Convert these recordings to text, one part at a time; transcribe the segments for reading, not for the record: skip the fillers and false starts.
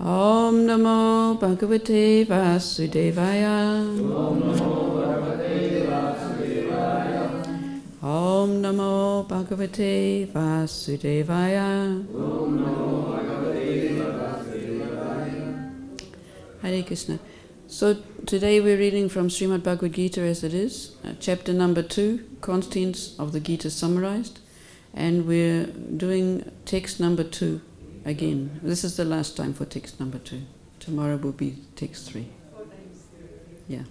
Om Namo Bhagavate Vasudevaya. Om Namo Bhagavate Vasudevaya. Om Namo Bhagavate Vasudevaya. Om Namo Bhagavate Vasudevaya. Hare Krishna. So today we're reading from Srimad Bhagavad Gita as it is, chapter number 2, contents of the Gita summarized, and we're doing text number 2 again. This is the last time for text number 2. Tomorrow will be text 3. Yeah.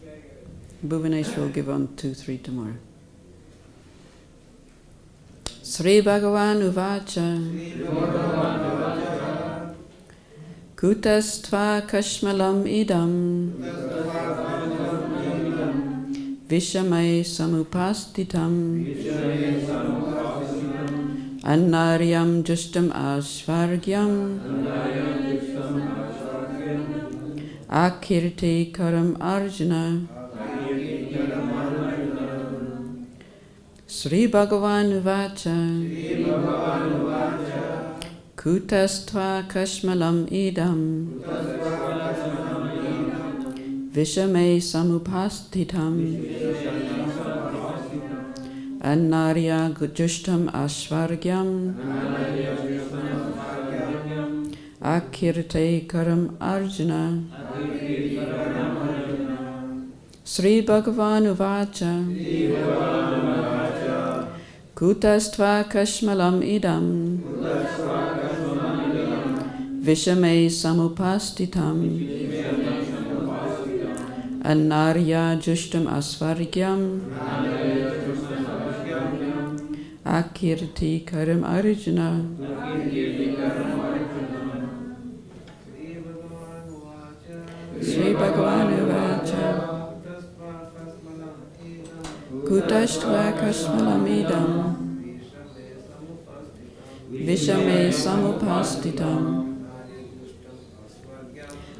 Bhuvanesh will give on 2, 3 tomorrow. Sri Bhagavan Uvacha. Kutastva kashmalam idam Vishamay samupastitam Annaryam justam ashvargyam Akirti karam arjuna. Sri Bhagavan Uvacha. Kutastva kashmalam idam Vishame samupastitam Annarya gujustam ashvargyam Akirte karam arjuna. Sri Bhagavan Uvacha. Kutastva kashmalam idam Vishame samupastitam Annarya justam asvargyam Akirti karam arjuna. Sri Bhagavan Uvacha. Kutastva kashmalam idam Vishame samupastitam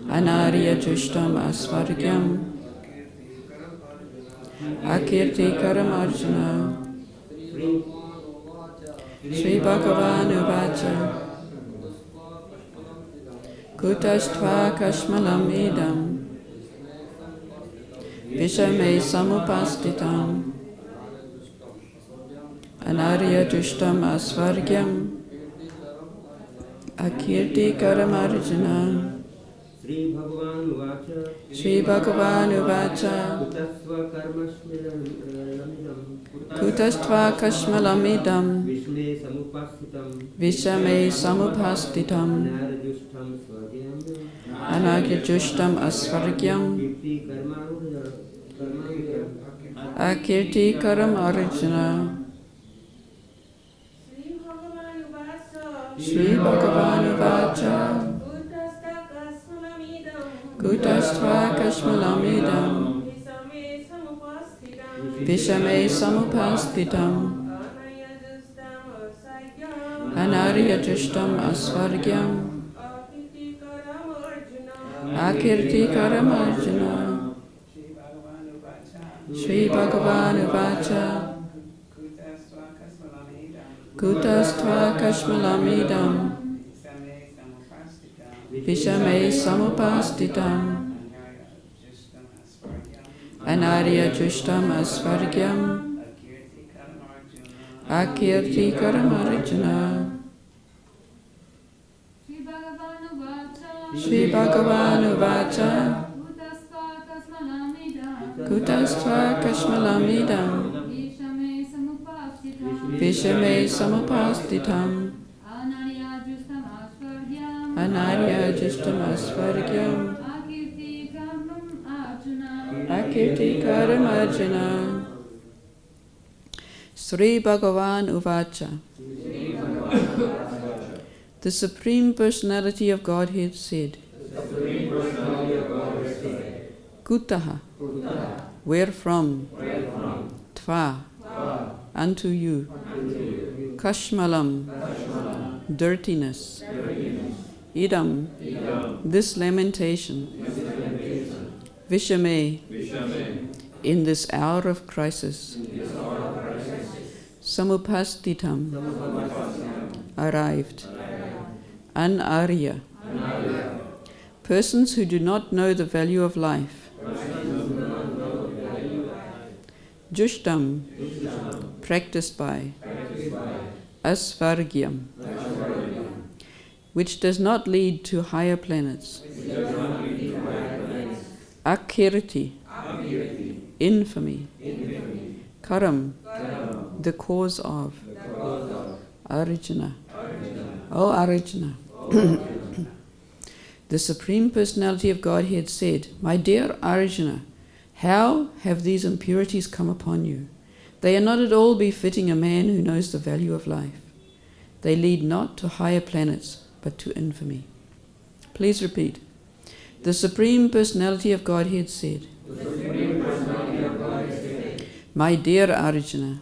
Anarya justam asvargyam Akirti karam arjuna. Sri Bhagavan Uvacha. Kutastva kashmalam idam Vishame samupastitam Anarya justam asvargyam Akirti karam arjuna. Sri Bhagavan Uvacha. Kutastva kashmalam idam Vishame samupastitam Anarya justam asvargyam Akirti karam arjuna. Sri Bhagavan Uvacha. Kutastva kashmalam idam Vishame samupastitam Anarya justam asvargyam Akirti karam arjuna. Sri Bhagavan Uvacha. Kutastva kashmalam idam Vishame samupastitam Anarya justam asvargyam Akirti karam arjuna. Sri Bhagavan Uvacha. Kutastva kashmalam idam Vishame samupastitam Anarya justam asvargyam Akirti karam arjuna. Sri Bhagavan Uvacha. The Supreme Personality of Godhead said, Kutaha, where from, Tva, unto you, Kashmalam, dirtiness, Idam, this lamentation, Vishame, in this hour of crisis, Samupastitam, arrived, Anarya, persons who do not know the value of life. Jushtam, practiced by. Asvargyam, which does not lead to higher planets. Akirti, infamy. Karam, the cause of. Arjuna. Oh Arjuna. The Supreme Personality of Godhead said, "My dear Arjuna, how have these impurities come upon you? They are not at all befitting a man who knows the value of life. They lead not to higher planets, but to infamy." Please repeat. The Supreme Personality of Godhead said, "My dear Arjuna,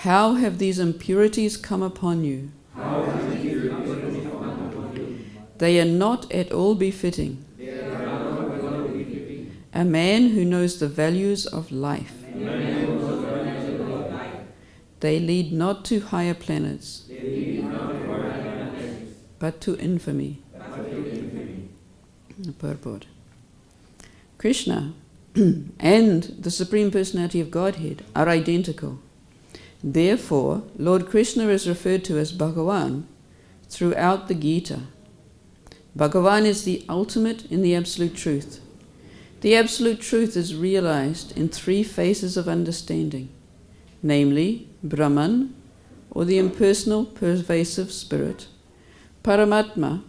how have these impurities come upon you? They are not at all befitting a man who knows the values of life. They lead not to higher planets, but to infamy." Purport. Krishna and the Supreme Personality of Godhead are identical. Therefore, Lord Krishna is referred to as Bhagavan throughout the Gita. Bhagavan is the ultimate in the Absolute Truth. The Absolute Truth is realized in three phases of understanding, namely Brahman, or the impersonal pervasive spirit, Paramatma,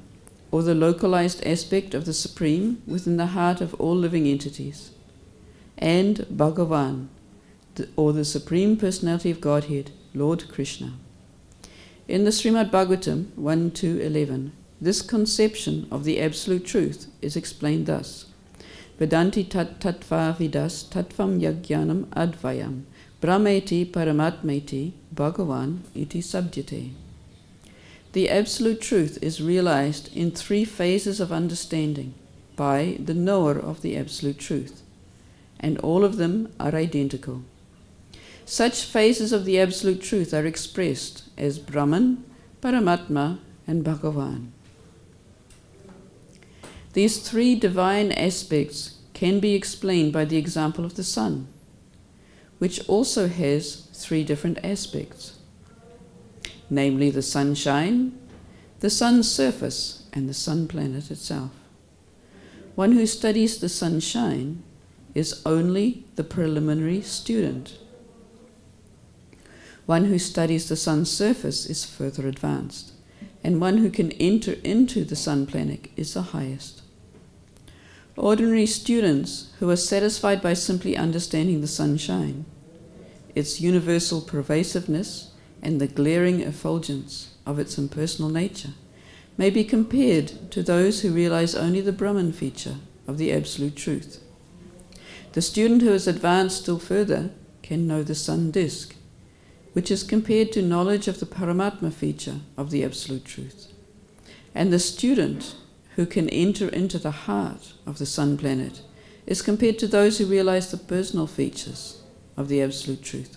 or the localized aspect of the Supreme within the heart of all living entities, and Bhagavan, or the Supreme Personality of Godhead, Lord Krishna. In the Srimad Bhagavatam 1-11, this conception of the Absolute Truth is explained thus: Vedanti tat tattva vidas tattvam yajnanam advayam brahmeti paramatmeti Bhagavan iti sabdyate. The Absolute Truth is realized in three phases of understanding by the knower of the Absolute Truth, and all of them are identical. Such phases of the Absolute Truth are expressed as Brahman, Paramatma, and Bhagavan. These three divine aspects can be explained by the example of the sun, which also has three different aspects, namely the sunshine, the sun's surface, and the sun planet itself. One who studies the sunshine is only the preliminary student. One who studies the sun's surface is further advanced, and one who can enter into the sun planet is the highest. Ordinary students who are satisfied by simply understanding the sunshine, its universal pervasiveness, and the glaring effulgence of its impersonal nature, may be compared to those who realize only the Brahman feature of the Absolute Truth. The student who has advanced still further can know the sun disk, which is compared to knowledge of the Paramatma feature of the Absolute Truth. And the student who can enter into the heart of the sun planet is compared to those who realize the personal features of the Absolute Truth.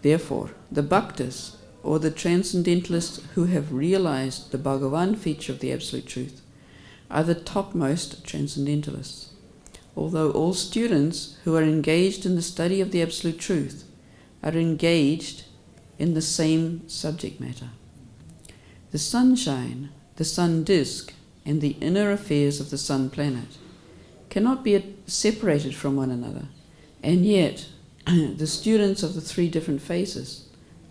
Therefore, the Bhaktas, or the transcendentalists who have realized the Bhagavan feature of the Absolute Truth, are the topmost transcendentalists. Although all students who are engaged in the study of the Absolute Truth are engaged in the same subject matter. The sunshine, the sun disk, and the inner affairs of the sun planet cannot be separated from one another, and yet the students of the three different phases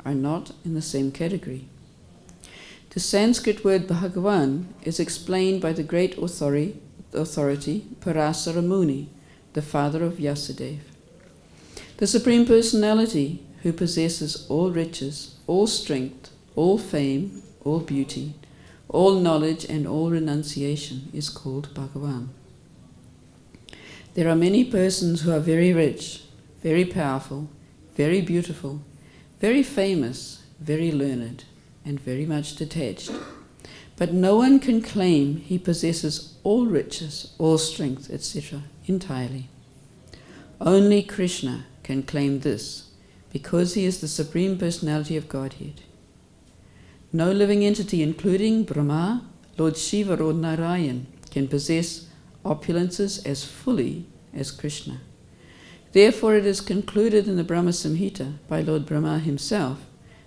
are not in the same category. The Sanskrit word Bhagavan is explained by the great authority Parasara Muni, the father of Vyasadeva. The Supreme Personality, who possesses all riches, all strength, all fame, all beauty, all knowledge and all renunciation, is called Bhagavan. There are many persons who are very rich, very powerful, very beautiful, very famous, very learned, and very much detached. But no one can claim he possesses all riches, all strength, etc. entirely. Only Krishna can claim this, because he is the Supreme Personality of Godhead. No living entity, including Brahma, Lord Shiva or Narayan can possess opulences as fully as Krishna. Therefore it is concluded in the Brahma Samhita by Lord Brahma himself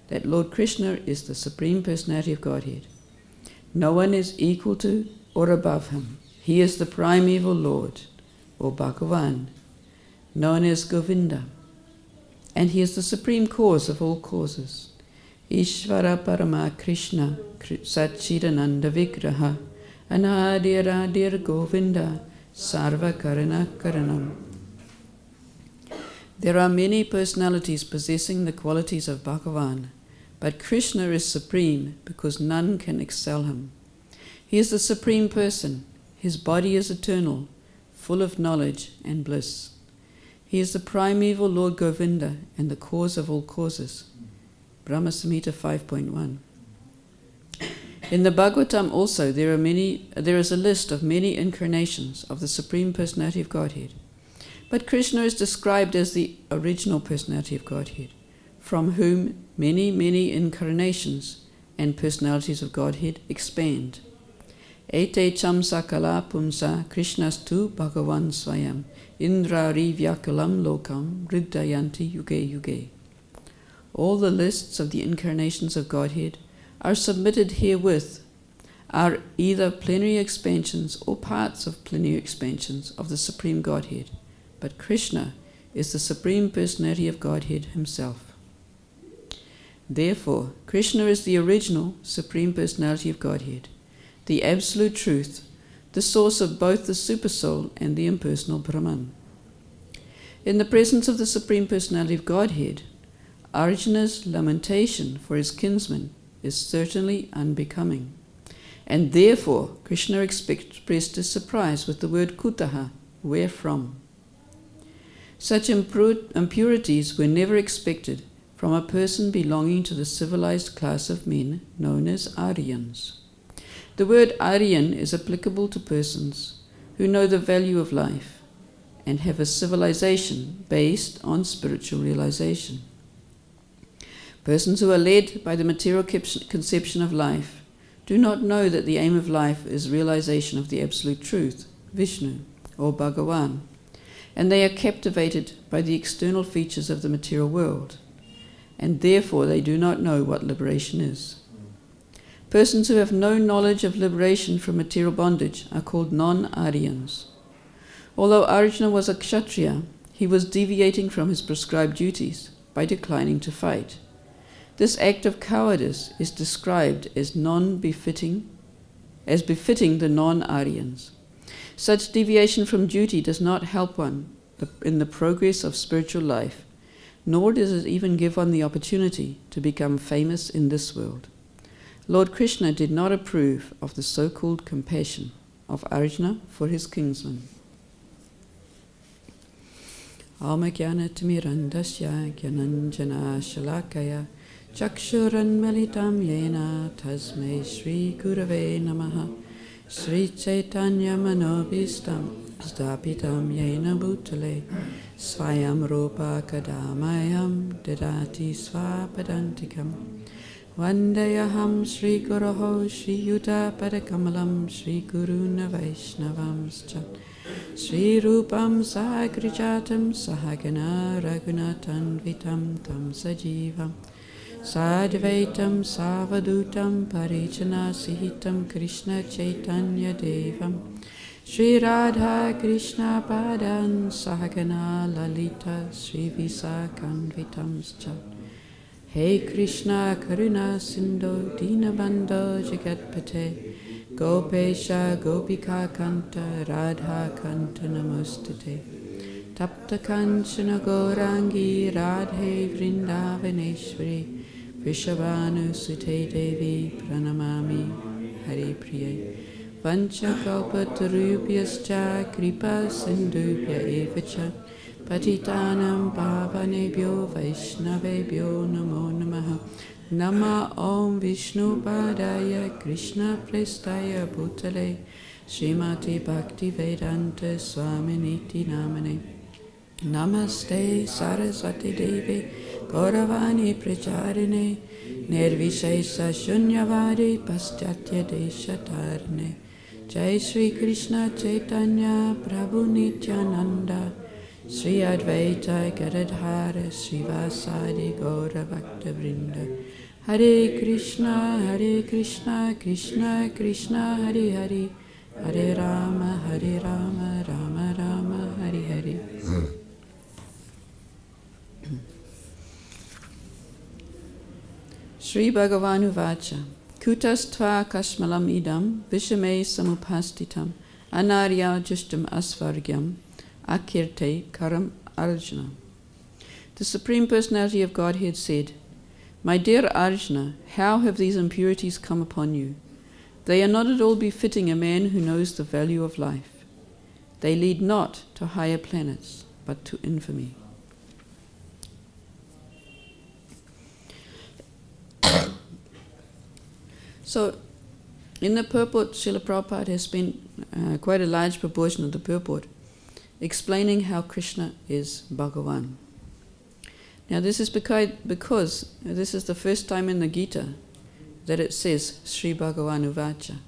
that Lord Krishna is the Supreme Personality of Godhead. No one is equal to or above him. He is the primeval Lord, or Bhagavan, known as Govinda, and he is the supreme cause of all causes. Ishvara Parama Krishna Satchidananda Vigraha Anadiradir Govinda Sarva Karana Karanam. There are many personalities possessing the qualities of Bhagavan, but Krishna is supreme because none can excel him. He is the supreme person. His body is eternal, full of knowledge and bliss. He is the primeval Lord Govinda and the cause of all causes. Brahma Samhita 5.1. In the Bhagavatam also there is a list of many incarnations of the Supreme Personality of Godhead. But Krishna is described as the original personality of Godhead, from whom many, many incarnations and personalities of Godhead expand. Ete chamsa kala pumsa Krishnastu Bhagavan Swayam Indrari Vyakalam Lokam Riddhayanti Yuge Yuge. All the lists of the incarnations of Godhead are submitted herewith, are either plenary expansions or parts of plenary expansions of the Supreme Godhead. But Krishna is the Supreme Personality of Godhead himself. Therefore, Krishna is the original Supreme Personality of Godhead, the Absolute Truth, the source of both the Supersoul and the impersonal Brahman. In the presence of the Supreme Personality of Godhead, Arjuna's lamentation for his kinsman is certainly unbecoming, and therefore Krishna expressed his surprise with the word kutaha, where from. Such impurities were never expected from a person belonging to the civilized class of men known as Aryans. The word Aryan is applicable to persons who know the value of life and have a civilization based on spiritual realization. Persons who are led by the material conception of life do not know that the aim of life is realization of the Absolute Truth, Vishnu, or Bhagavan, and they are captivated by the external features of the material world, and therefore they do not know what liberation is. Persons who have no knowledge of liberation from material bondage are called non-Aryans. Although Arjuna was a Kshatriya, he was deviating from his prescribed duties by declining to fight. This act of cowardice is described as befitting the non-Aryans. Such deviation from duty does not help one in the progress of spiritual life, nor does it even give one the opportunity to become famous in this world. Lord Krishna did not approve of the so-called compassion of Arjuna for his kinsman. Almagyanatimirandasya gyananjana shalakaya chakshuran melitam yena tasmai Shri Gurave Namaha Sri Chaitanya Manobhistam Stapitam Yena Bhutale Swayam Rupa Kadamayam Dadati Swapadantikam Vandayaham Sri Guruho Sri Yuta Padakamalam Sri Guruna Vaishnavamscha Sri Rupam Sagrijatam Sahagana Raghunatan Vitam Tam Sajivam Sadvaitam Savadutam Parichana Sihitam Krishna Chaitanya Devam Sri Radha Krishna Padan Sahagana Lalita Sri Visakan Vitamscha Hey Krishna Karuna Sindhu Dinabandho Jagatpate Gopesha Gopika Kanta Radha Kanta Namostate Tapta Kanchana Gaurangi Radhe Vrindavaneshwari Vrishabhanu Sute Devi Pranamami Hari Priye Vancha Kalpatarubhyascha Kripa Sindhubhya Evacha Patitanam Pavanebhyo Vaishnavebhyo Namo Namaha Nama Om Vishnu Padaya Krishna Prestaya Bhutale Srimati Bhakti Vedanta Swaminiti Namane Namaste Saraswati Devi Gauravani Pracharine Nirvishesha Shunyavadi Paschatya Deshatarne Jai Shri Krishna Chaitanya Prabhu Nityananda Sri Advaita Gadadhara Srivasadi Gaura Bhakta Vrinda Hare Krishna Krishna Krishna Hare Hare Hare Rama Rama Rama Hare Hare. Sri Bhagavan Uvacha Kutastva Kashmalam Idam Vishame Samupastitam Anarya Justam Asvargyam Akirte Karam Arjuna. The Supreme Personality of Godhead said, My dear Arjuna, how have these impurities come upon you? They are not at all befitting a man who knows the value of life. They lead not to higher planets, but to infamy. So, in the purport, Srila Prabhupada has spent quite a large proportion of the purport explaining how Krishna is Bhagavan. Now this is because this is the first time in the Gita that it says Sri Bhagavan Uvacha.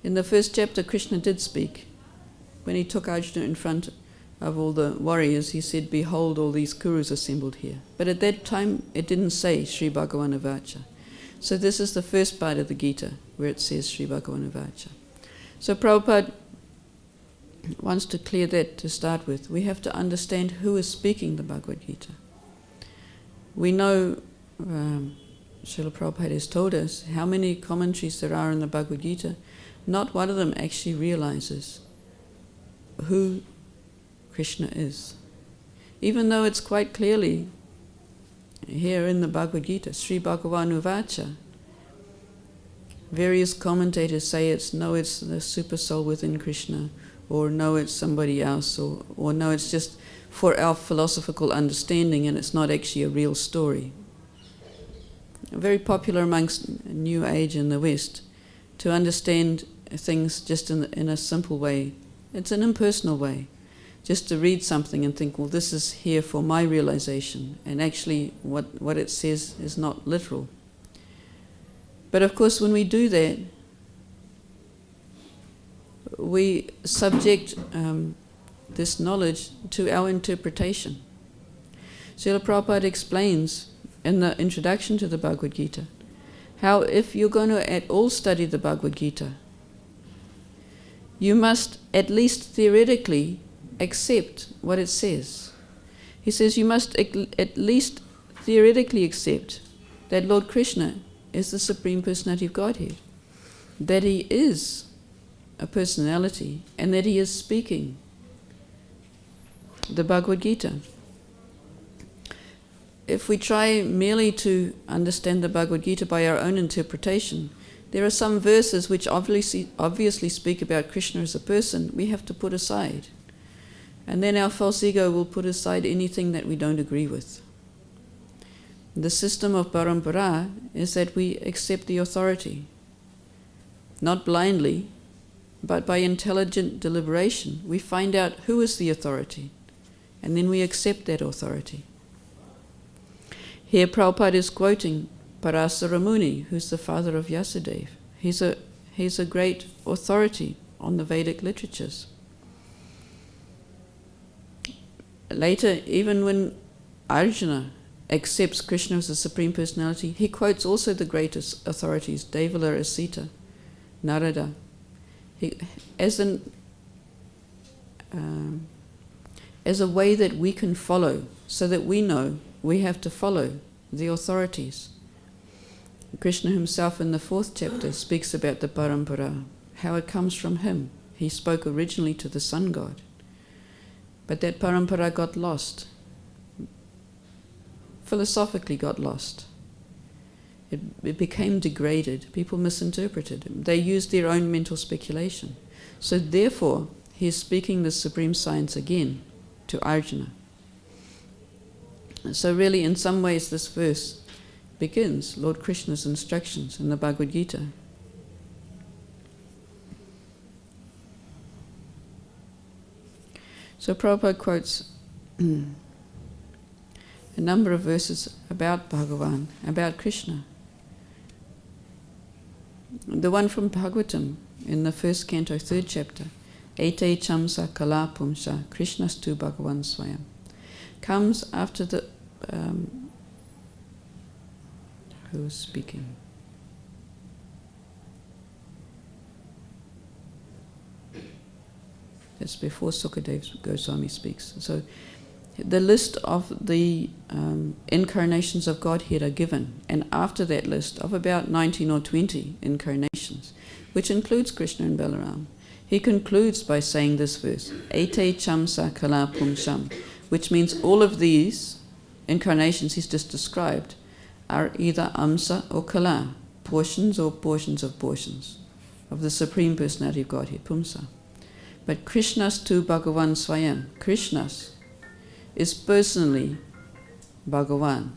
In the first chapter, Krishna did speak. When he took Arjuna in front of all the warriors, he said, Behold, all these Kurus assembled here. But at that time, it didn't say Sri Bhagavan Uvacha. So this is the first part of the Gita where it says Sri Bhagavan Uvacha. So Prabhupada wants to clear that to start with. We have to understand who is speaking the Bhagavad Gita. We know, Srila Prabhupada has told us how many commentaries there are in the Bhagavad Gita. Not one of them actually realizes who Krishna is. Even though it's quite clearly here in the Bhagavad Gita, Sri Bhagavan Uvacha, various commentators say it's the super soul within Krishna, or no, it's somebody else, or no, it's just for our philosophical understanding and it's not actually a real story. Very popular amongst New Age in the West to understand things just in a simple way. It's an impersonal way. Just to read something and think, well, this is here for my realization, and actually what it says is not literal. But of course, when we do that, we subject this knowledge to our interpretation. Srila Prabhupada explains in the introduction to the Bhagavad Gita how if you're going to at all study the Bhagavad Gita, you must at least theoretically accept what it says. He says you must at least theoretically accept that Lord Krishna is the Supreme Personality of Godhead, that he is a personality, and that he is speaking the Bhagavad Gita. If we try merely to understand the Bhagavad Gita by our own interpretation, there are some verses which obviously speak about Krishna as a person we have to put aside. And then our false ego will put aside anything that we don't agree with. The system of parampara is that we accept the authority, not blindly, but by intelligent deliberation. We find out who is the authority, and then we accept that authority. Here Prabhupada is quoting Parasara Muni, who's the father of Vyasadeva. He's a great authority on the Vedic literatures. Later, even when Arjuna accepts Krishna as the Supreme Personality, he quotes also the greatest authorities, Devala, Asita, Narada. As a way that we can follow, so that we know we have to follow the authorities. Krishna himself in the 4th chapter speaks about the parampara, how it comes from him. He spoke originally to the sun god, but that parampara got lost, philosophically got lost. It became degraded. People misinterpreted it. They used their own mental speculation. So therefore, he is speaking the supreme science again to Arjuna. So really, in some ways, this verse begins Lord Krishna's instructions in the Bhagavad Gita. So Prabhupada quotes a number of verses about Bhagavan, about Krishna. The one from Bhagavatam in the first canto, third chapter, Ete chamsa kala pumsa Krishnastu Bhagavan Swayam, comes after the who is speaking? That's before Sukadev Goswami speaks. So the list of the incarnations of Godhead are given, and after that list of about 19 or 20 incarnations, which includes Krishna and Balaram, he concludes by saying this verse, Ete chamsa kala pumsam, which means all of these incarnations he's just described are either amsa or kala, portions or portions of the Supreme Personality of Godhead, Pumsa. But Krishna's tu Bhagavan Swayam, Krishna's is personally Bhagavan.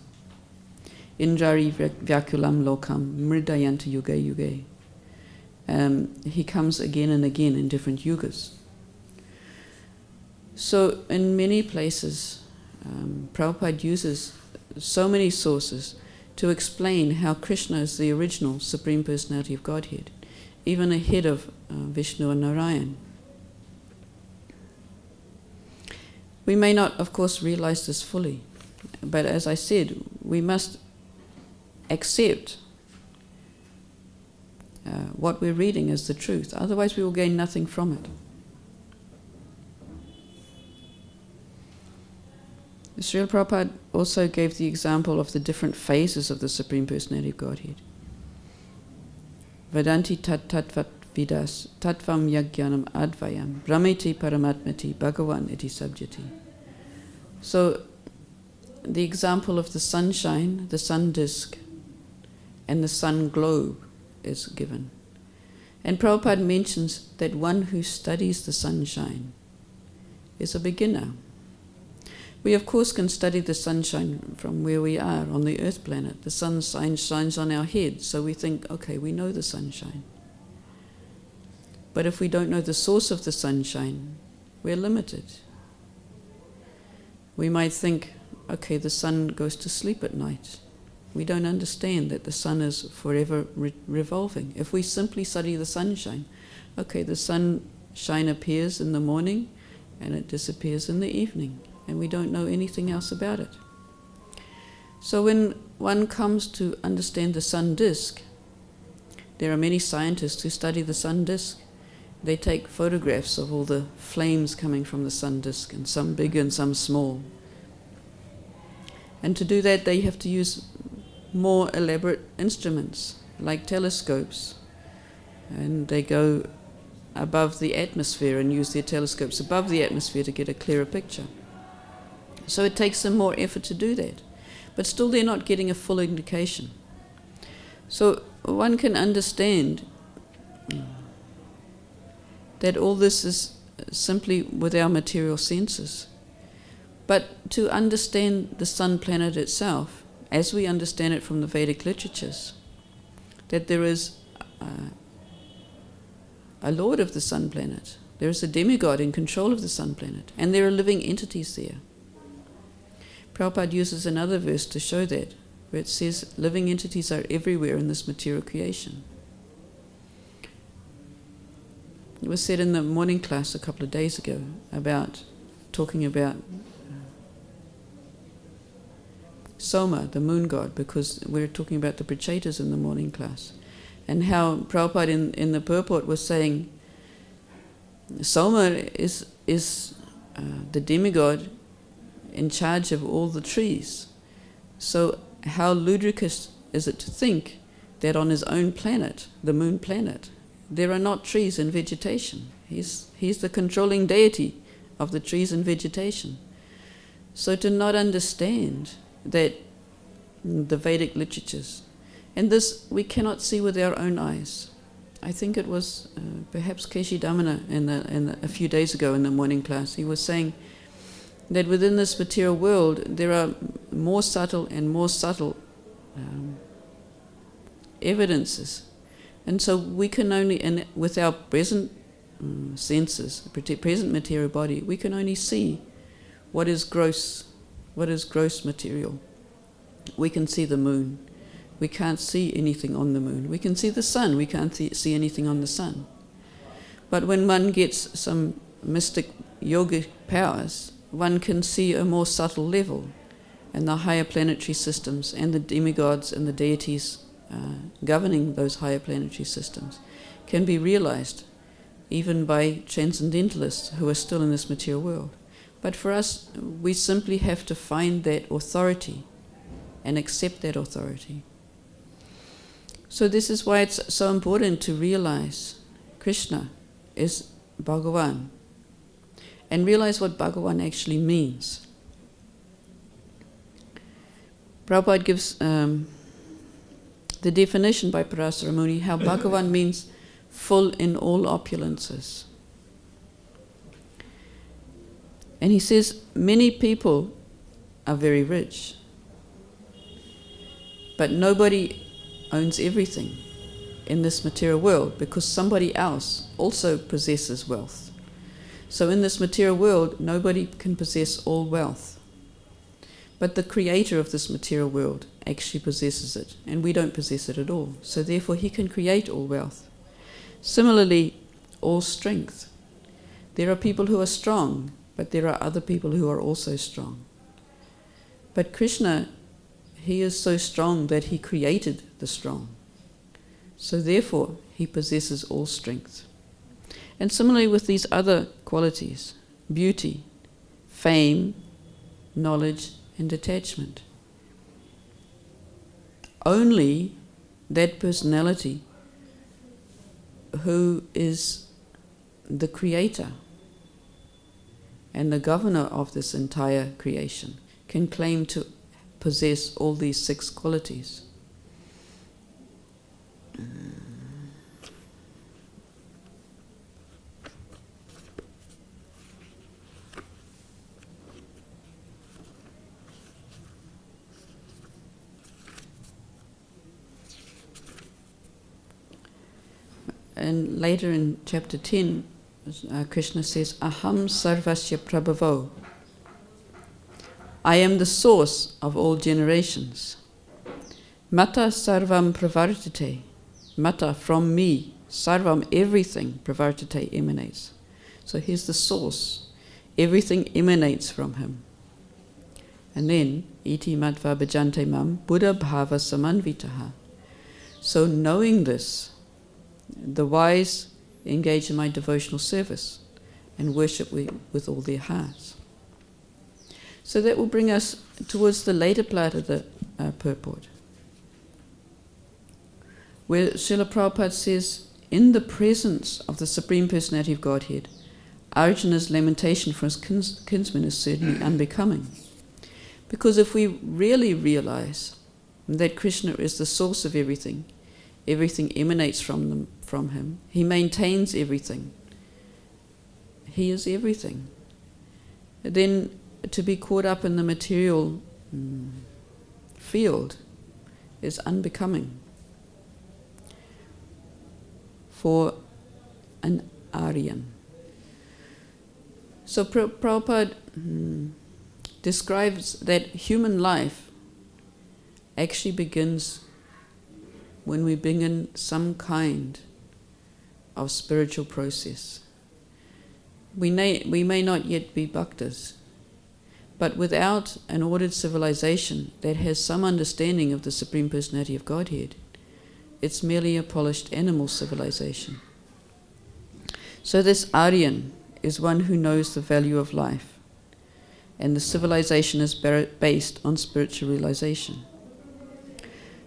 Indrari Vyakulam Lokam Mridayanta Yuga Yuge. He comes again and again in different yugas. So in many places, Prabhupada uses so many sources to explain how Krishna is the original Supreme Personality of Godhead, even ahead of Vishnu and Narayan. We may not, of course, realize this fully, but as I said, we must accept what we're reading as the truth. Otherwise, we will gain nothing from it. Srila Prabhupada also gave the example of the different phases of the Supreme Personality of Godhead. Vedanti tat tatvat vidas tatvam yagyanam advayam brahmeti paramatmati bhagavan iti sabjati. So the example of the sunshine, the sun disk, and the sun globe is given. And Prabhupada mentions that one who studies the sunshine is a beginner. We of course can study the sunshine from where we are on the earth planet. The sun shines on our head, so we think, okay, we know the sunshine. But if we don't know the source of the sunshine, we're limited. We might think, okay, the sun goes to sleep at night. We don't understand that the sun is forever revolving. If we simply study the sunshine, okay, the sunshine appears in the morning and it disappears in the evening, and we don't know anything else about it. So when one comes to understand the sun disk, there are many scientists who study the sun disk. They take photographs of all the flames coming from the sun disk, and some big and some small. And to do that, they have to use more elaborate instruments, like telescopes. And they go above the atmosphere and use their telescopes above the atmosphere to get a clearer picture. So it takes them more effort to do that. But still they're not getting a full indication. So one can understand that all this is simply with our material senses. But to understand the sun planet itself, as we understand it from the Vedic literatures, that there is a lord of the sun planet, there is a demigod in control of the sun planet, and there are living entities there. Prabhupada uses another verse to show that, where it says living entities are everywhere in this material creation. It was said in the morning class a couple of days ago talking about Soma, the moon god, because we were talking about the Prachetas in the morning class, and how Prabhupada in the purport was saying Soma is the demigod in charge of all the trees. So how ludicrous is it to think that on his own planet, the moon planet, there are not trees and vegetation. He's the controlling deity of the trees and vegetation. So to not understand that the Vedic literatures, and this we cannot see with our own eyes. I think it was perhaps H.G.Lavanga a few days ago in the morning class, he was saying that within this material world there are more subtle and more subtle evidences. And so we can only, with our present senses, present material body, we can only see what is gross? What is gross material? We can see the moon. We can't see anything on the moon. We can see the sun. We can't see anything on the sun. But when one gets some mystic yogic powers, one can see a more subtle level, and the higher planetary systems and the demigods and the deities governing those higher planetary systems can be realized even by transcendentalists who are still in this material world. But for us, we simply have to find that authority and accept that authority. So this is why it's so important to realize Krishna is Bhagavan and realize what Bhagavan actually means. Prabhupada gives the definition by Parasara Muni how Bhagavan means full in all opulences. And he says many people are very rich, but nobody owns everything in this material world because somebody else also possesses wealth. So in this material world, nobody can possess all wealth. But the creator of this material world actually possesses it, and we don't possess it at all. So therefore he can create all wealth. Similarly, all strength. There are people who are strong, but there are other people who are also strong. But Krishna, he is so strong that he created the strong. So therefore, he possesses all strength. And similarly with these other qualities, beauty, fame, knowledge, and detachment. Only that personality who is the creator and the governor of this entire creation can claim to possess all these 6 qualities. And later in chapter 10, Krishna says, Aham sarvasya prabhavo. I am the source of all generations. Mata sarvam pravartate. Mata, from me. Sarvam, everything, pravartate, emanates. So he's the source. Everything emanates from him. And then, iti matva bhajante mam, buddha bhava samanvitaha. So knowing this, the wise engage in my devotional service and worship with all their hearts. So that will bring us towards the later part of the purport, where Srila Prabhupada says, in the presence of the Supreme Personality of Godhead, Arjuna's lamentation for his kinsman is certainly unbecoming. Because if we really realize that Krishna is the source of everything, everything emanates from him, he maintains everything, he is everything, then to be caught up in the material field is unbecoming for an Aryan. So Prabhupada describes that human life actually begins when we begin some kind of spiritual process. We may not yet be bhaktas, but without an ordered civilization that has some understanding of the Supreme Personality of Godhead, it's merely a polished animal civilization. So this Aryan is one who knows the value of life, and the civilization is based on spiritual realization.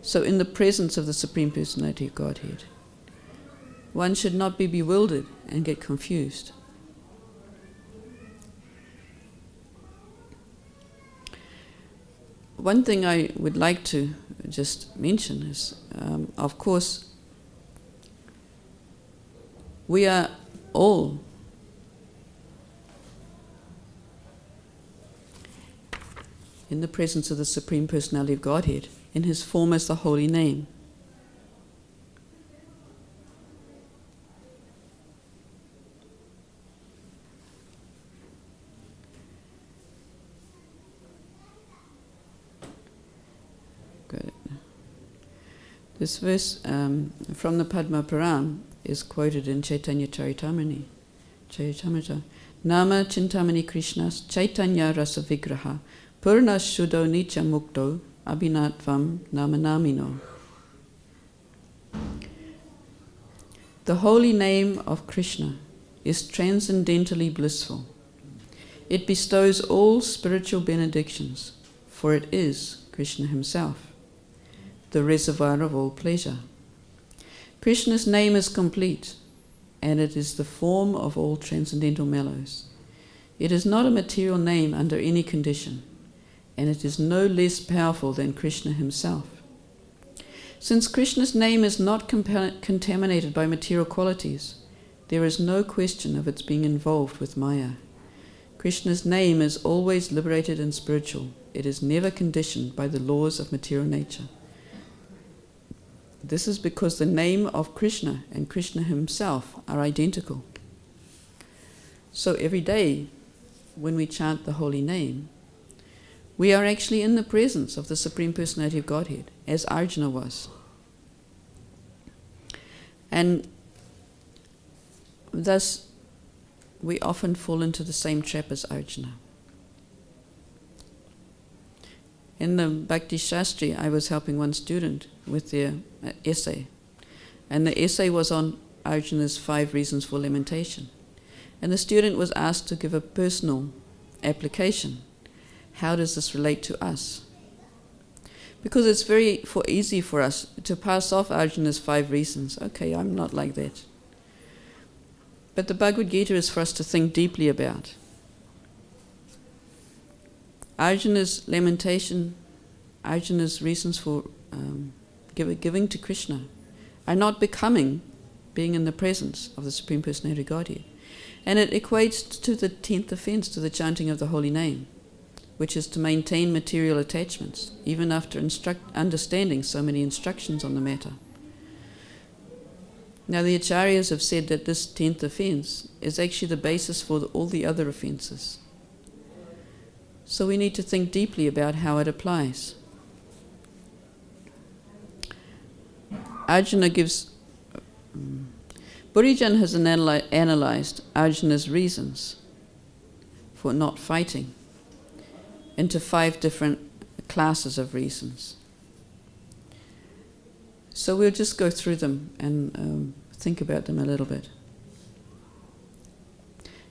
So in the presence of the Supreme Personality of Godhead, one should not be bewildered and get confused. One thing I would like to just mention is, of course, we are all in the presence of the Supreme Personality of Godhead, in his form as the Holy Name. This verse from the Padma Puran is quoted in Chaitanya Charitamrita. Nama Chintamani Krishnas Chaitanya Rasa Vigraha Purna Shuddho Nitya Mukto Abhinatvam Namanamino. The holy name of Krishna is transcendentally blissful. It bestows all spiritual benedictions, for it is Krishna himself, the reservoir of all pleasure. Krishna's name is complete, and it is the form of all transcendental mellows. It is not a material name under any condition, and it is no less powerful than Krishna himself. Since Krishna's name is not contaminated by material qualities, there is no question of its being involved with Maya. Krishna's name is always liberated and spiritual. It is never conditioned by the laws of material nature. This is because the name of Krishna and Krishna himself are identical. So every day when we chant the holy name, we are actually in the presence of the Supreme Personality of Godhead, as Arjuna was. And thus, we often fall into the same trap as Arjuna. In the Bhakti Shastri, I was helping one student with their essay. And the essay was on Arjuna's 5 reasons for lamentation. And the student was asked to give a personal application. How does this relate to us? Because it's very easy for us to pass off Arjuna's 5 reasons. Okay, I'm not like that. But the Bhagavad Gita is for us to think deeply about. Arjuna's lamentation, Arjuna's reasons for giving to Krishna are not becoming being in the presence of the Supreme Personality of Godhead. And it equates to the 10th offense, to the chanting of the holy name, which is to maintain material attachments, even after understanding so many instructions on the matter. Now the Acharyas have said that this 10th offense is actually the basis for all the other offenses. So we need to think deeply about how it applies. Arjuna gives... Burijan has analyzed Arjuna's reasons for not fighting into 5 different classes of reasons. So we'll just go through them and think about them a little bit.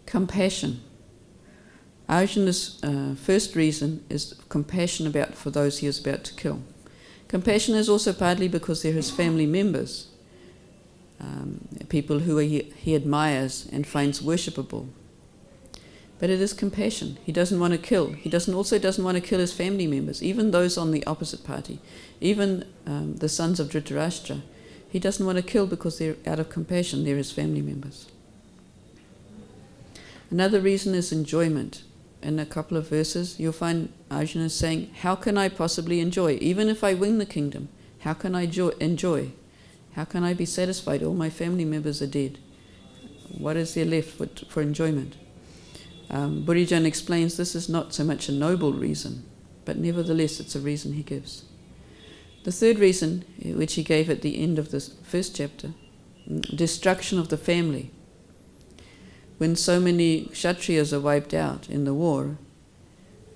Compassion. Arjuna's first reason is compassion for those he is about to kill. Compassion is also partly because they're his family members, people who he admires and finds worshipable. But it is compassion. He doesn't want to kill. He also doesn't want to kill his family members, even those on the opposite party, even the sons of Dhritarashtra. He doesn't want to kill because they're out of compassion. They're his family members. Another reason is enjoyment. In a couple of verses, you'll find Arjuna saying, how can I possibly enjoy? Even if I win the kingdom, how can I enjoy? How can I be satisfied? All my family members are dead. What is there left for enjoyment? Burijan explains this is not so much a noble reason, but nevertheless it's a reason he gives. The third reason, which he gave at the end of the first chapter, destruction of the family. When so many Kshatriyas are wiped out in the war,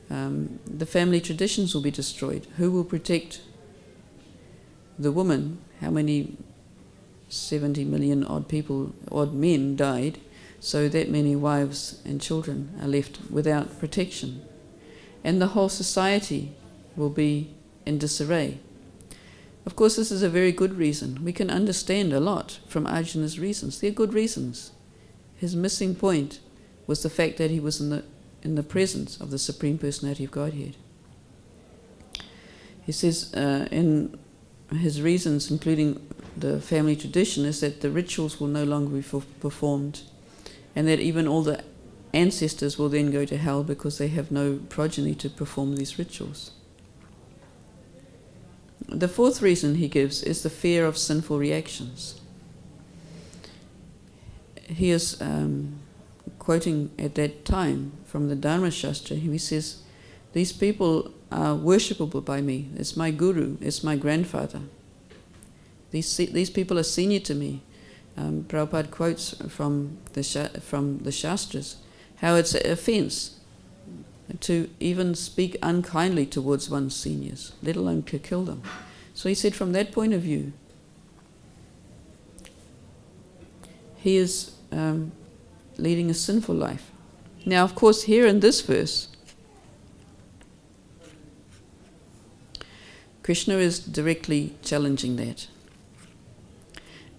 the family traditions will be destroyed. Who will protect the woman? How many 70 million odd men died, so that many wives and children are left without protection. And the whole society will be in disarray. Of course, this is a very good reason. We can understand a lot from Arjuna's reasons. They're good reasons. His missing point was the fact that he was in the presence of the Supreme Personality of Godhead. He says in his reasons, including the family tradition, is that the rituals will no longer be performed, and that even all the ancestors will then go to hell because they have no progeny to perform these rituals. The fourth reason he gives is the fear of sinful reactions. He is quoting at that time from the Dharma Shastra. He says, these people are worshipable by me. It's my guru, it's my grandfather. These people are senior to me. Prabhupada quotes from the Shastras how it's an offence to even speak unkindly towards one's seniors, let alone to kill them. So he said from that point of view, he is leading a sinful life. Now, of course, here in this verse, Krishna is directly challenging that.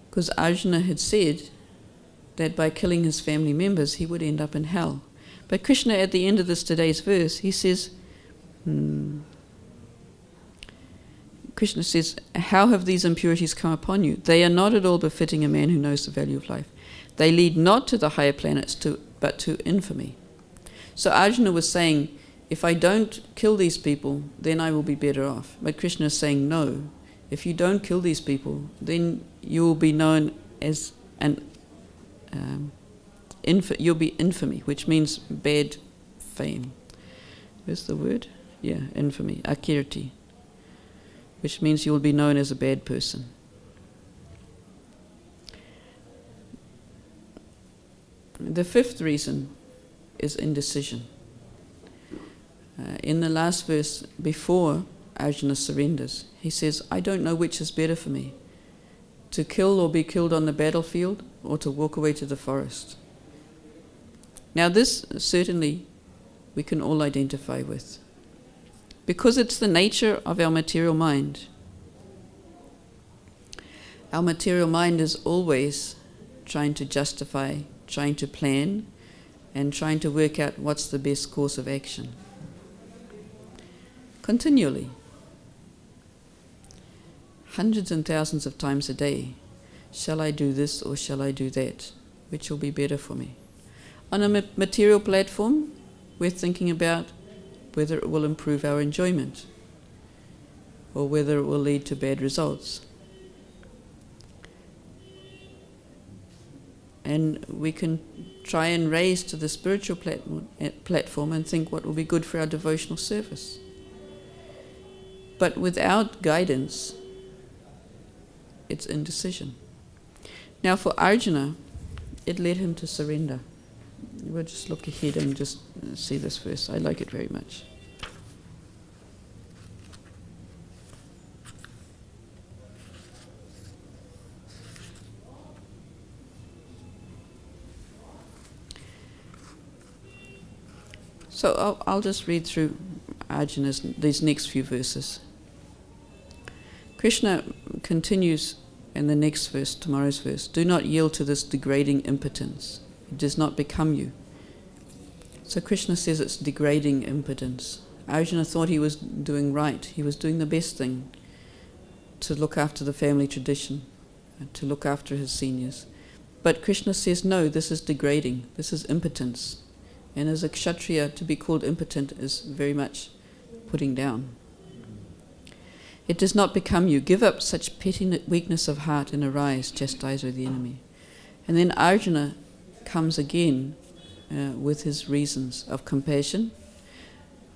Because Arjuna had said that by killing his family members, he would end up in hell. But Krishna, at the end of today's verse, he says, Krishna says, how have these impurities come upon you? They are not at all befitting a man who knows the value of life. They lead not to the higher planets, but to infamy. So Arjuna was saying, if I don't kill these people, then I will be better off. But Krishna is saying, no, if you don't kill these people, then you will be known as you'll be infamy, which means bad fame. Where's the word? Yeah, infamy, akirti, which means you'll be known as a bad person. The fifth reason is indecision. In the last verse, before Arjuna surrenders, he says, I don't know which is better for me, to kill or be killed on the battlefield, or to walk away to the forest. Now this certainly we can all identify with, because it's the nature of our material mind. Our material mind is always trying to justify, trying to plan, and trying to work out what's the best course of action. Continually. Hundreds and thousands of times a day. Shall I do this or shall I do that? Which will be better for me? On a material platform, we're thinking about whether it will improve our enjoyment or whether it will lead to bad results. And we can try and raise to the spiritual platform and think what will be good for our devotional service. But without guidance, it's indecision. Now for Arjuna, it led him to surrender. We'll just look ahead and just see this verse. I like it very much. So I'll just read through Arjuna's these next few verses. Krishna continues in the next verse, tomorrow's verse, do not yield to this degrading impotence. It does not become you. So Krishna says it's degrading impotence. Arjuna thought he was doing right. He was doing the best thing to look after the family tradition, to look after his seniors. But Krishna says, no, this is degrading. This is impotence. And as a kshatriya, to be called impotent is very much putting down. It does not become you. Give up such petty weakness of heart and arise, chastiser the enemy. And then Arjuna comes again with his reasons of compassion.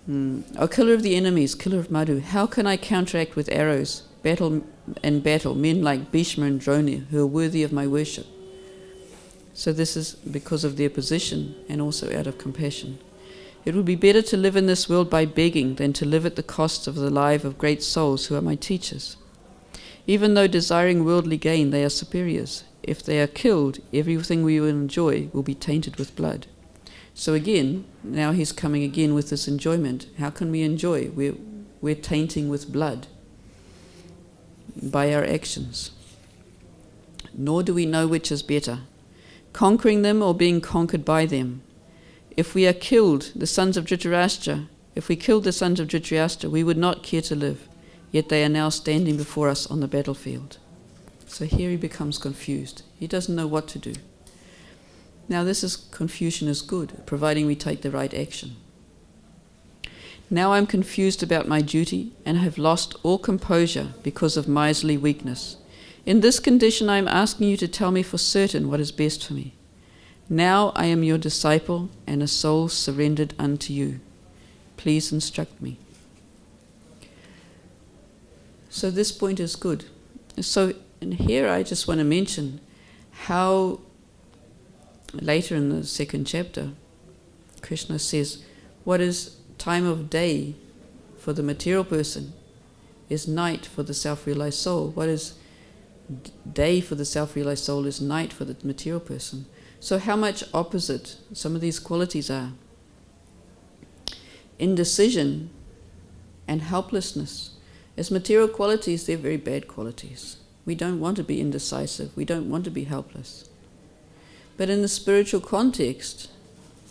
O killer of the enemies, killer of Madhu, how can I counteract with arrows, battle men like Bhishma and Drona who are worthy of my worship? So this is because of their position and also out of compassion. It would be better to live in this world by begging than to live at the cost of the life of great souls who are my teachers. Even though desiring worldly gain, they are superiors. If they are killed, everything we will enjoy will be tainted with blood. So again, now he's coming again with this enjoyment. How can we enjoy? We're tainting with blood by our actions. Nor do we know which is better, conquering them or being conquered by them. If we killed the sons of Dhritarashtra, we would not care to live, yet they are now standing before us on the battlefield. So here he becomes confused. He doesn't know what to do. Now confusion is good, providing we take the right action. Now I'm confused about my duty and have lost all composure because of miserly weakness. In this condition I am asking you to tell me for certain what is best for me. Now I am your disciple and a soul surrendered unto you. Please instruct me. So this point is good. So And here I just want to mention how later in the second chapter, Krishna says, what is time of day for the material person is night for the self-realized soul. What is day for the self-realized soul is night for the material person. So how much opposite some of these qualities are. Indecision and helplessness. As material qualities, they're very bad qualities. We don't want to be indecisive. We don't want to be helpless. But in the spiritual context,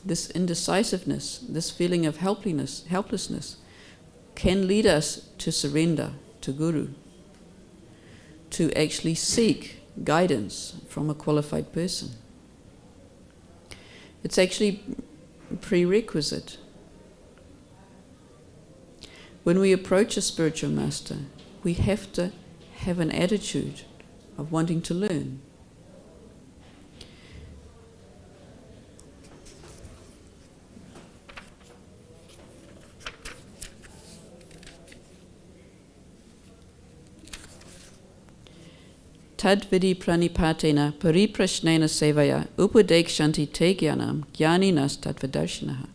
this indecisiveness, this feeling of helplessness, can lead us to surrender to Guru, to actually seek guidance from a qualified person. It's actually prerequisite. When we approach a spiritual master, we have to have an attitude of wanting to learn. Tad vidi pranipatena pariprashnena sevaya upadekshanti te jnanam jnaninas tadvadarshinaha.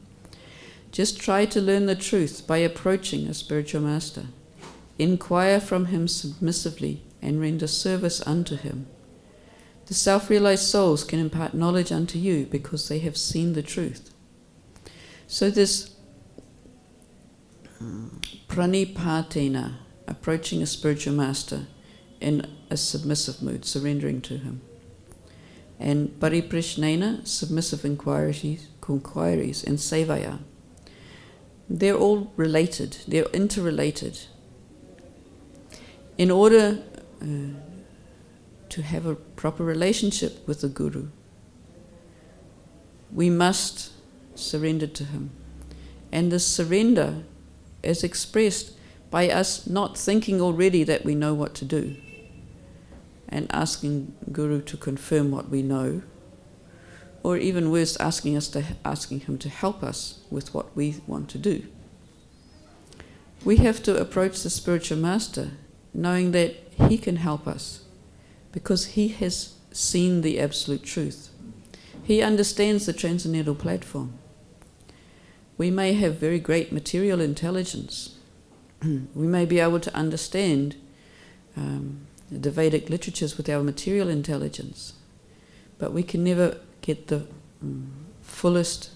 Just try to learn the truth by approaching a spiritual master. Inquire from him submissively and render service unto him. The self-realized souls can impart knowledge unto you because they have seen the truth. So this pranipatena, approaching a spiritual master in a submissive mood, surrendering to him. And pariprashnena, submissive inquiries, and sevaya. They're all related, they're interrelated. In order to have a proper relationship with the Guru, we must surrender to him. And this surrender is expressed by us not thinking already that we know what to do and asking Guru to confirm what we know, or even worse, asking him to help us with what we want to do. We have to approach the spiritual master knowing that he can help us because he has seen the absolute truth. He understands the transcendental platform. We may have very great material intelligence. We may be able to understand the Vedic literatures with our material intelligence, but we can never get the fullest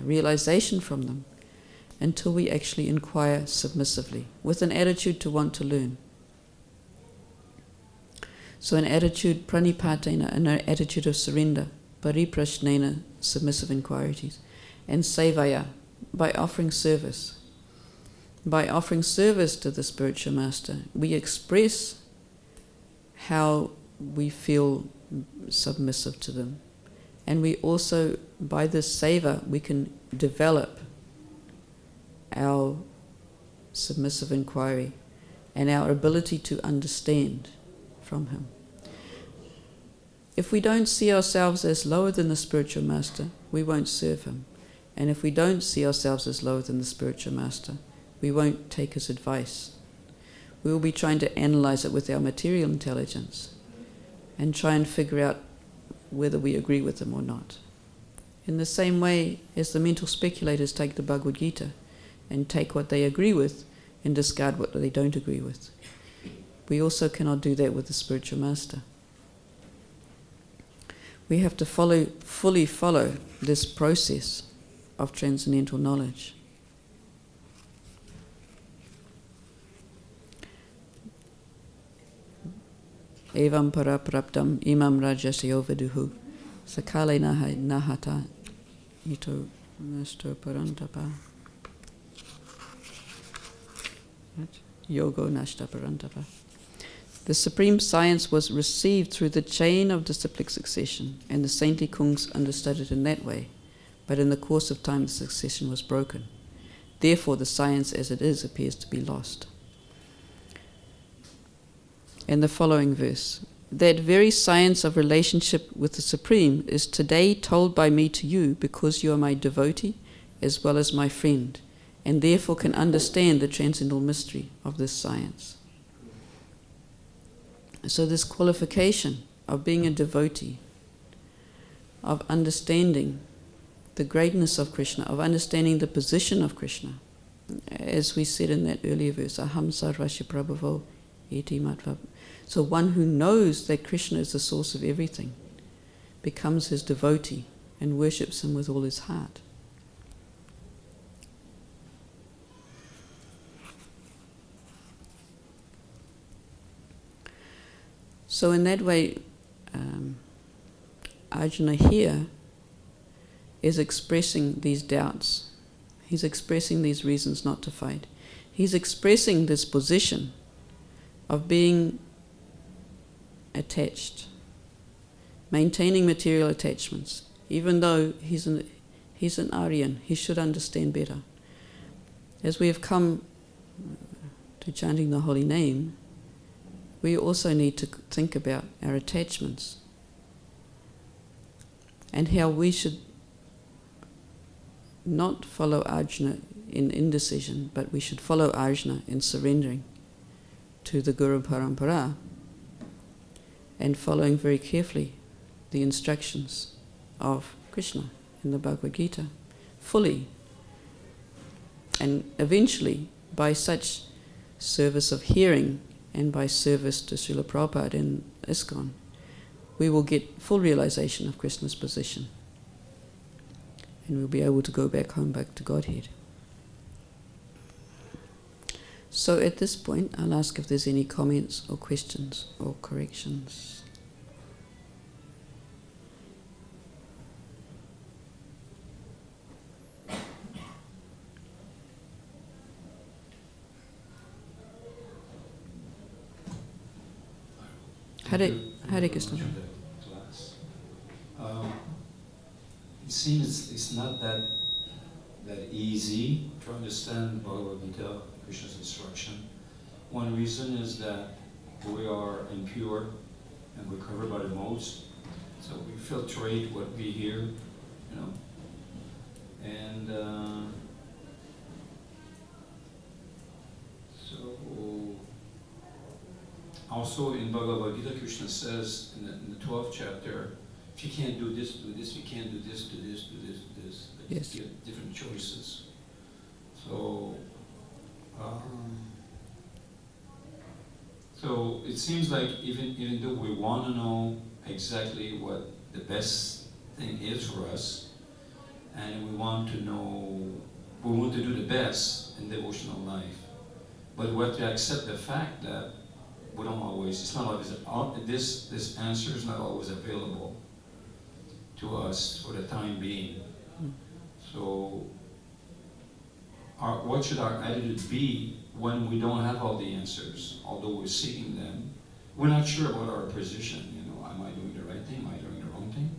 realization from them until we actually inquire submissively, with an attitude to want to learn. So an attitude, pranipatena, an attitude of surrender, pariprashnena, submissive inquiries, and sevaya, by offering service. By offering service to the spiritual master, we express how we feel submissive to them. And we also, by this seva, we can develop our submissive inquiry and our ability to understand from him. If we don't see ourselves as lower than the spiritual master, we won't serve him. And if we don't see ourselves as lower than the spiritual master, we won't take his advice. We will be trying to analyze it with our material intelligence and try and figure out whether we agree with them or not. In the same way as the mental speculators take the Bhagavad Gita and take what they agree with and discard what they don't agree with, we also cannot do that with the spiritual master. We have to fully follow this process of transcendental knowledge. Evam parapraptam imam rajasyo viduhu sakale nahata ito nashto parantapa yogo nashta parantapa. The supreme science was received through the chain of disciplic succession, and the saintly kungs understood it in that way. But in the course of time, the succession was broken. Therefore, the science as it is appears to be lost. In the following verse, that very science of relationship with the Supreme is today told by me to you because you are my devotee as well as my friend, and therefore can understand the transcendental mystery of this science. So this qualification of being a devotee, of understanding the greatness of Krishna, of understanding the position of Krishna, as we said in that earlier verse, Aham sarvasya prabhavo iti matva. So one who knows that Krishna is the source of everything becomes his devotee and worships him with all his heart. So in that way, Arjuna here is expressing these doubts. He's expressing these reasons not to fight. He's expressing this position of being attached, maintaining material attachments. Even though he's an Aryan, he should understand better. As we have come to chanting the holy name, we also need to think about our attachments and how we should not follow Arjuna in indecision, but we should follow Arjuna in surrendering to the Guru Parampara and following very carefully the instructions of Krishna in the Bhagavad Gita fully. And eventually, by such service of hearing and by service to Srila Prabhupada in ISKCON, we will get full realization of Krishna's position. And we'll be able to go back home, back to Godhead. So at this point, I'll ask if there's any comments or questions or corrections. Hare Krishna. Class. It seems it's not that easy to understand Bhagavad Gita, Krishna's instruction. One reason is that we are impure and we're covered by the modes, so we filtrate what we hear, and so also in Bhagavad Gita, Krishna says in the 12th chapter, if you can't do this, do this. You can't do this, do this, do this, do this. Yes. You get different choices. So, so it seems like even though we want to know exactly what the best thing is for us, and we want to do the best in devotional life, but we have to accept the fact that we don't always, it's not always, this answer is not always available to us for the time being. So what should our attitude be when we don't have all the answers, although we're seeking them? We're not sure about our position, am I doing the right thing, am I doing the wrong thing?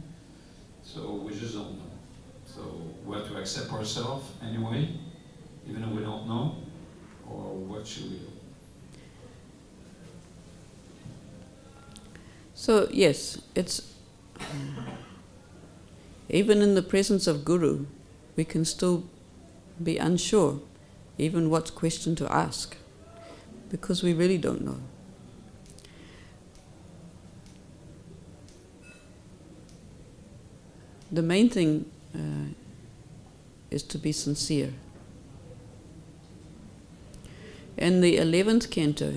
So we just don't know. So we have to accept ourselves anyway, even though we don't know, or what should we do? So yes, it's even in the presence of Guru, we can still be unsure even what question to ask, because we really don't know. The main thing is to be sincere. In the 11th canto,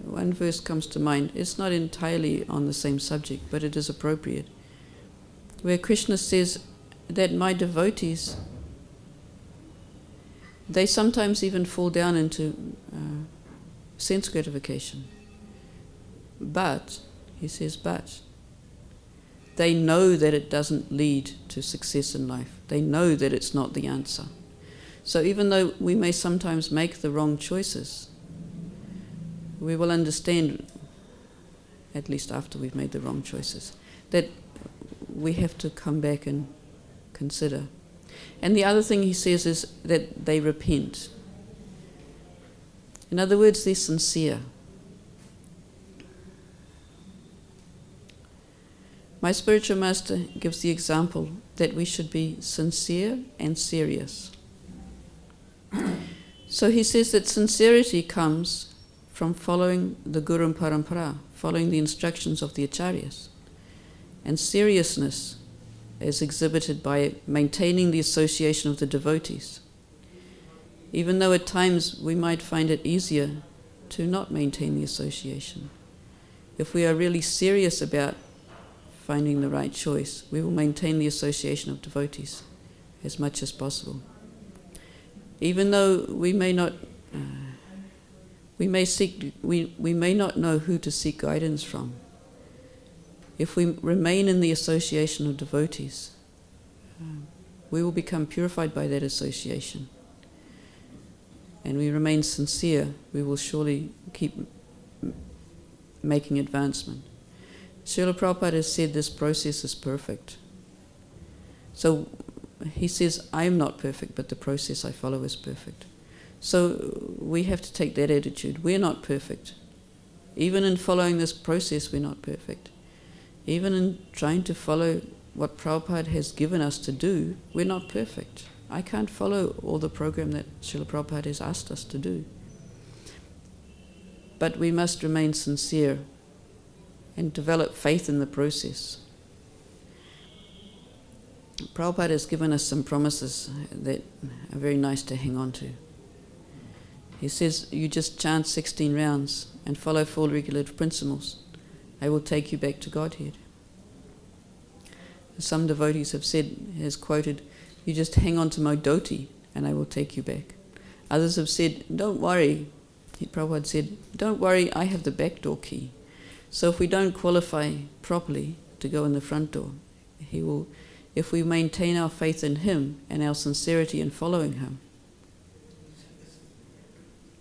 one verse comes to mind. It's not entirely on the same subject, but it is appropriate, where Krishna says that my devotees, they sometimes even fall down into sense gratification. But, he says, but, they know that it doesn't lead to success in life. They know that it's not the answer. So even though we may sometimes make the wrong choices, we will understand, at least after we've made the wrong choices, that we have to come back and consider. And the other thing he says is that they repent. In other words, they're sincere. My spiritual master gives the example that we should be sincere and serious. So he says that sincerity comes from following the Guru Parampara, following the instructions of the Acharyas. And seriousness is exhibited by maintaining the association of the devotees. Even though at times we might find it easier to not maintain the association, if we are really serious about finding the right choice, we will maintain the association of devotees as much as possible. Even though we may not know who to seek guidance from, if we remain in the association of devotees, we will become purified by that association. And we remain sincere, we will surely keep making advancement. Srila Prabhupada has said this process is perfect. So he says, I am not perfect, but the process I follow is perfect. So we have to take that attitude. We're not perfect. Even in following this process, we're not perfect. Even in trying to follow what Prabhupada has given us to do, we're not perfect. I can't follow all the program that Srila Prabhupada has asked us to do. But we must remain sincere and develop faith in the process. Prabhupada has given us some promises that are very nice to hang on to. He says, you just chant 16 rounds and follow 4 regulative principles. I will take you back to Godhead. Some devotees have said, has quoted, you just hang on to my dhoti and I will take you back. Others have said, don't worry. Prabhupada said, don't worry, I have the back door key. So if we don't qualify properly to go in the front door, he will, if we maintain our faith in him and our sincerity in following him,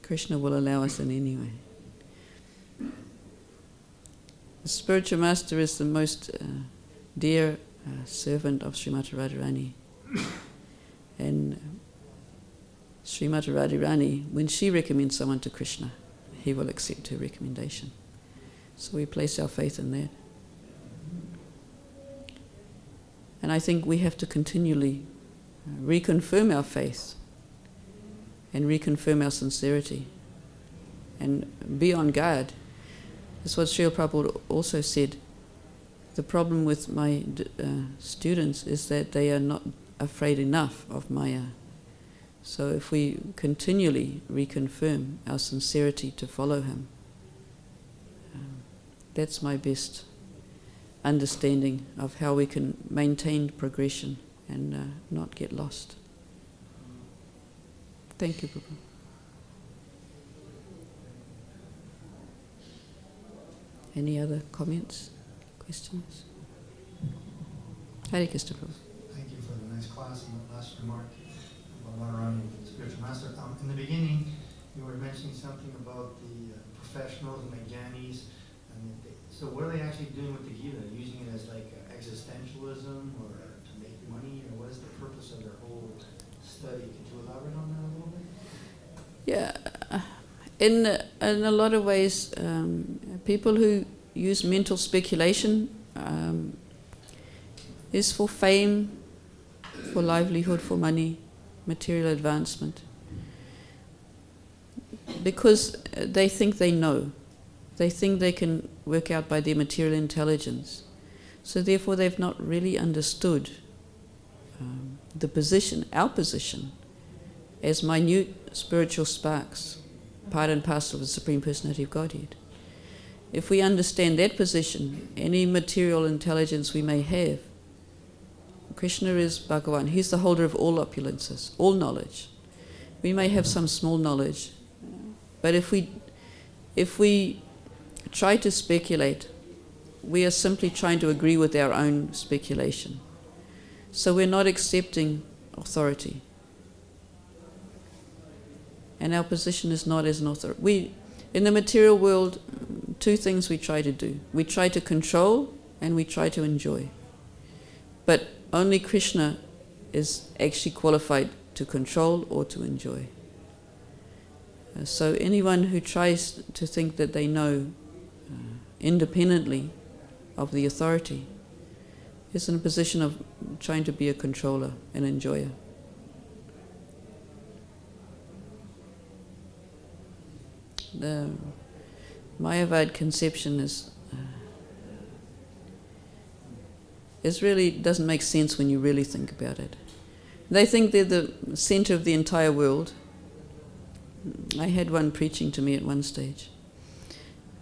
Krishna will allow us in anyway. The spiritual master is the most dear servant of Srimati Radharani. And Srimati Radharani, when she recommends someone to Krishna, he will accept her recommendation. So we place our faith in that. And I think we have to continually reconfirm our faith and reconfirm our sincerity and be on guard. That's what Srila Prabhupada also said. The problem with my students is that they are not afraid enough of Maya. So if we continually reconfirm our sincerity to follow him, that's my best understanding of how we can maintain progression and not get lost. Thank you, Prabhu. Any other comments, questions? Hare Krishna, Prabhu. Thank you for the nice class and the last remark about Radharani, the spiritual master. In the beginning, you were mentioning something about the professionals and the jnanis. So what are they actually doing with the Gita? Using it as like existentialism or to make money? Or what is the purpose of their whole study? Could you elaborate on that a little bit? Yeah, in a lot of ways, people who use mental speculation is for fame, for livelihood, for money, material advancement. Because they think they know. They think they can work out by their material intelligence. So therefore they've not really understood the position, our position, as minute spiritual sparks, part and parcel of the Supreme Personality of Godhead. If we understand that position, any material intelligence we may have, Krishna is Bhagavan. He's the holder of all opulences, all knowledge. We may have some small knowledge, but if we try to speculate, we are simply trying to agree with our own speculation. So we're not accepting authority. And our position is not as an authority. In the material world, 2 things we try to do. We try to control and we try to enjoy. But only Krishna is actually qualified to control or to enjoy. So anyone who tries to think that they know independently of the authority is in a position of trying to be a controller and enjoyer. Mayavad conception is really doesn't make sense when you really think about it. They think they're the center of the entire world. I had one preaching to me at one stage.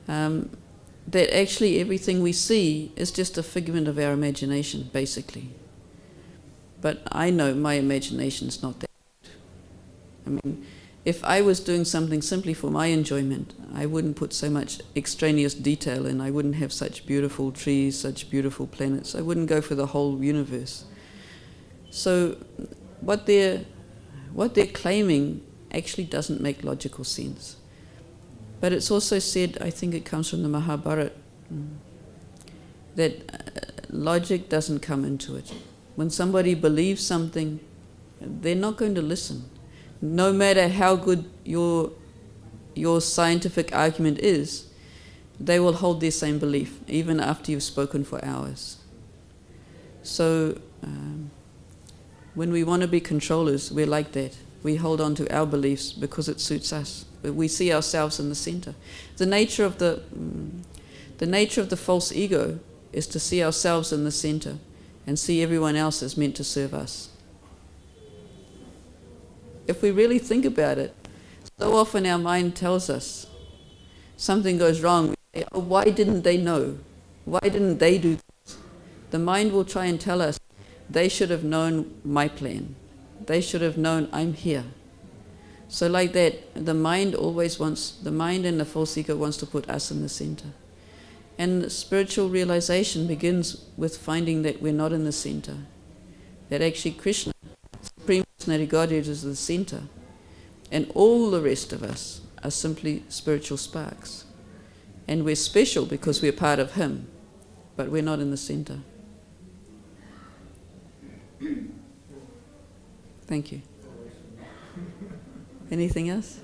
That actually everything we see is just a figment of our imagination, basically. But I know my imagination's not that good. I mean, if I was doing something simply for my enjoyment, I wouldn't put so much extraneous detail in. I wouldn't have such beautiful trees, such beautiful planets. I wouldn't go for the whole universe. So what they're claiming actually doesn't make logical sense. But it's also said, I think it comes from the Mahabharata, that logic doesn't come into it. When somebody believes something, they're not going to listen. No matter how good your scientific argument is, they will hold their same belief, even after you've spoken for hours. So when we want to be controllers, we're like that. We hold on to our beliefs because it suits us. We see ourselves in the center. The nature of the false ego is to see ourselves in the center and see everyone else as meant to serve us. If we really think about it, so often our mind tells us something goes wrong. We say, oh, why didn't they know? Why didn't they do this? The mind will try and tell us, they should have known my plan. They should have known I'm here. So like that, the mind and the false ego wants to put us in the center. And spiritual realization begins with finding that we're not in the center. That actually Krishna, Supreme Personality Godhead, is the center. And all the rest of us are simply spiritual sparks. And we're special because we're part of Him, but we're not in the center. Thank you. Anything else?